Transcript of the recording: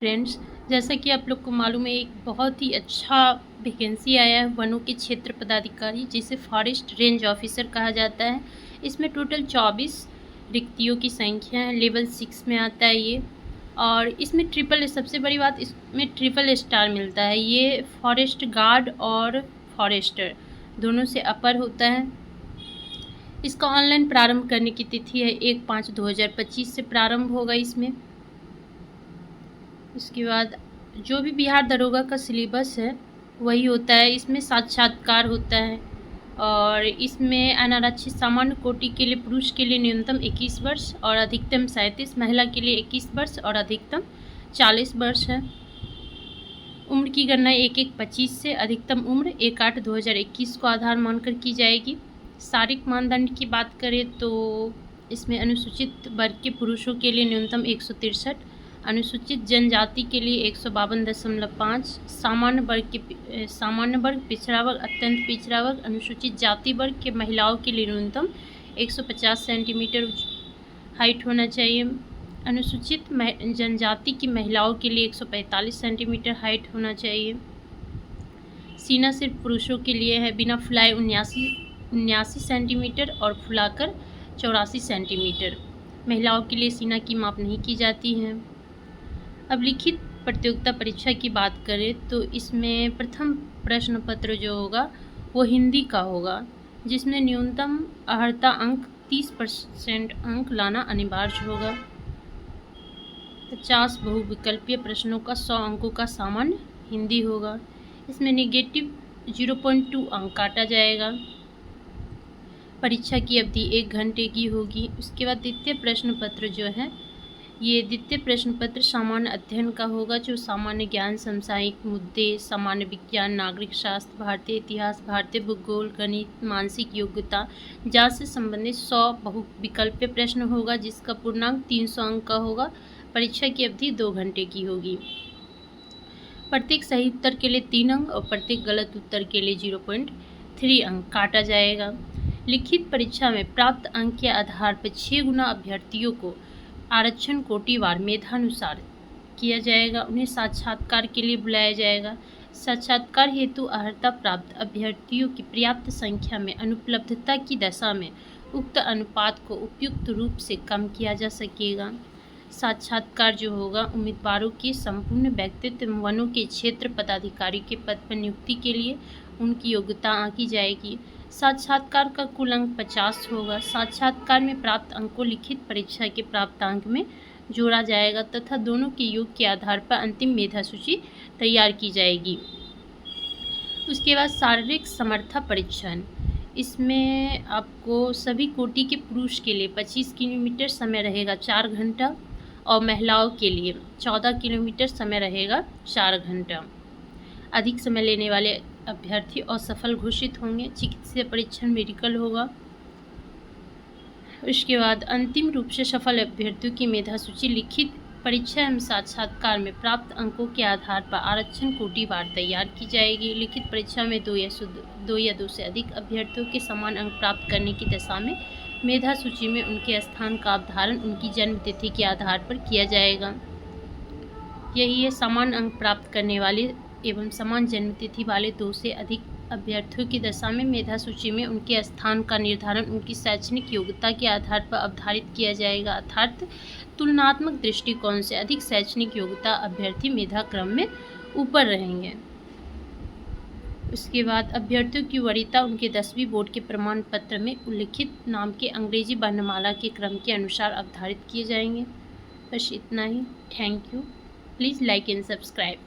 Friends, जैसा कि आप लोग को मालूम है, एक बहुत ही अच्छा वैकेंसी आया है वनों के क्षेत्र पदाधिकारी, जिसे फॉरेस्ट रेंज ऑफिसर कहा जाता है। इसमें टोटल 24 रिक्तियों की संख्या है। लेवल 6 में आता है ये। और इसमें सबसे बड़ी बात, इसमें ट्रिपल स्टार मिलता है। ये फॉरेस्ट गार्ड और फॉरेस्टर दोनों से अपर होता है। इसका ऑनलाइन प्रारंभ करने की तिथि है 1/5/2025 से प्रारंभ होगा इसमें। इसके बाद जो भी बिहार दरोगा का सिलेबस है वही होता है। इसमें साक्षात्कार होता है और इसमें अनारक्षित सामान्य कोटि के लिए पुरुष के लिए न्यूनतम 21 वर्ष और अधिकतम 37, महिला के लिए 21 वर्ष और अधिकतम 40 वर्ष है। उम्र की गणना 1/1/25 से अधिकतम उम्र 1/8/2021 को आधार मानकर की जाएगी। शारीरिक मानदंड की बात करें तो इसमें अनुसूचित वर्ग के पुरुषों के लिए न्यूनतम 163, अनुसूचित जनजाति के लिए 152.5, सामान्य वर्ग, पिछड़ा वर्ग, अत्यंत पिछड़ा वर्ग, अनुसूचित जाति वर्ग के महिलाओं के लिए न्यूनतम 150 सेंटीमीटर हाइट होना चाहिए। अनुसूचित जनजाति की महिलाओं के लिए 145 सेंटीमीटर हाइट होना चाहिए। सीना सिर्फ पुरुषों के लिए है, बिना फुलाए 79 सेंटीमीटर और फुलाकर 84 सेंटीमीटर। महिलाओं के लिए सीना की माप नहीं की जाती है। अब लिखित प्रतियोगिता परीक्षा की बात करें तो इसमें प्रथम प्रश्न पत्र जो होगा वो हिंदी का होगा, जिसमें न्यूनतम अर्हता अंक 30% अंक लाना अनिवार्य होगा। 50 बहुविकल्पीय प्रश्नों का 100 अंकों का सामान्य हिंदी होगा। इसमें नेगेटिव 0.2 अंक काटा जाएगा। परीक्षा की अवधि 1 घंटे की होगी। उसके बाद द्वितीय प्रश्न पत्र जो है, ये द्वितीय प्रश्न पत्र सामान्य अध्ययन का होगा, जो सामान्य ज्ञान, समसामयिक मुद्दे, सामान्य विज्ञान, नागरिक शास्त्र, भारतीय इतिहास, भारतीय भूगोल, गणित, मानसिक योग्यता, जांच से संबंधित 100 बहुविकल्पीय प्रश्न होगा, जिसका पूर्णांक 300 अंक का होगा। परीक्षा की अवधि 2 घंटे की होगी। प्रत्येक सही उत्तर के लिए 3 अंक और प्रत्येक गलत उत्तर के लिए 0.3 अंक काटा जाएगा। लिखित परीक्षा में प्राप्त अंक के आधार पर 6 गुना अभ्यर्थियों को आरक्षण कोटिवार मेधानुसार किया जाएगा। उन्हें साक्षात्कार के लिए बुलाया जाएगा। साक्षात्कार हेतु अर्हता प्राप्त अभ्यर्थियों की पर्याप्त संख्या में अनुपलब्धता की दशा में उक्त अनुपात को उपयुक्त रूप से कम किया जा सकेगा। साक्षात्कार जो होगा, उम्मीदवारों के संपूर्ण व्यक्तित्व वनों के क्षेत्र पदाधिकारी के पद पर नियुक्ति के लिए उनकी योग्यता आंकी जाएगी। साक्षात्कार का कुल अंक 50 होगा। साक्षात्कार में प्राप्त अंक को लिखित परीक्षा के प्राप्त अंक में जोड़ा जाएगा तथा दोनों के योग के आधार पर अंतिम मेधा सूची तैयार की जाएगी। उसके बाद शारीरिक समर्था परीक्षण। इसमें आपको सभी कोटि के पुरुष के लिए 25 किलोमीटर समय रहेगा 4 घंटा और महिलाओं के लिए 14 किलोमीटर समय रहेगा 4 घंटा। अधिक समय लेने वाले अभ्यर्थी असफल घोषित होंगे। चिकित्सीय परीक्षण मेडिकल होगा। उसके बाद अंतिम रूप से सफल अभ्यर्थियों की मेधा सूची लिखित परीक्षा एवं साक्षात्कार में प्राप्त अंकों के आधार पर आरक्षण कोटिवार तैयार की जाएगी। लिखित परीक्षा में 2 या 2 से अधिक अभ्यर्थियों के समान अंक प्राप्त करने की दशा में मेधा सूची में उनके स्थान का अवधारण उनकी जन्म तिथि के आधार पर किया जाएगा। यही है, समान अंक प्राप्त करने वाले एवं समान जन्म तिथि वाले 2 से अधिक अभ्यर्थियों की दशा में मेधा सूची में उनके स्थान का निर्धारण उनकी शैक्षणिक योग्यता के आधार पर अवधारित किया जाएगा, अर्थात तुलनात्मक दृष्टिकोण से अधिक शैक्षणिक योग्यता अभ्यर्थी मेधा क्रम में ऊपर रहेंगे। उसके बाद अभ्यर्थियों की वरीयता उनके 10वीं बोर्ड के प्रमाण पत्र में उल्लिखित नाम के अंग्रेजी वर्णमाला के क्रम के अनुसार अवधारित किए जाएंगे। बस इतना ही। Thank you. Please like and subscribe.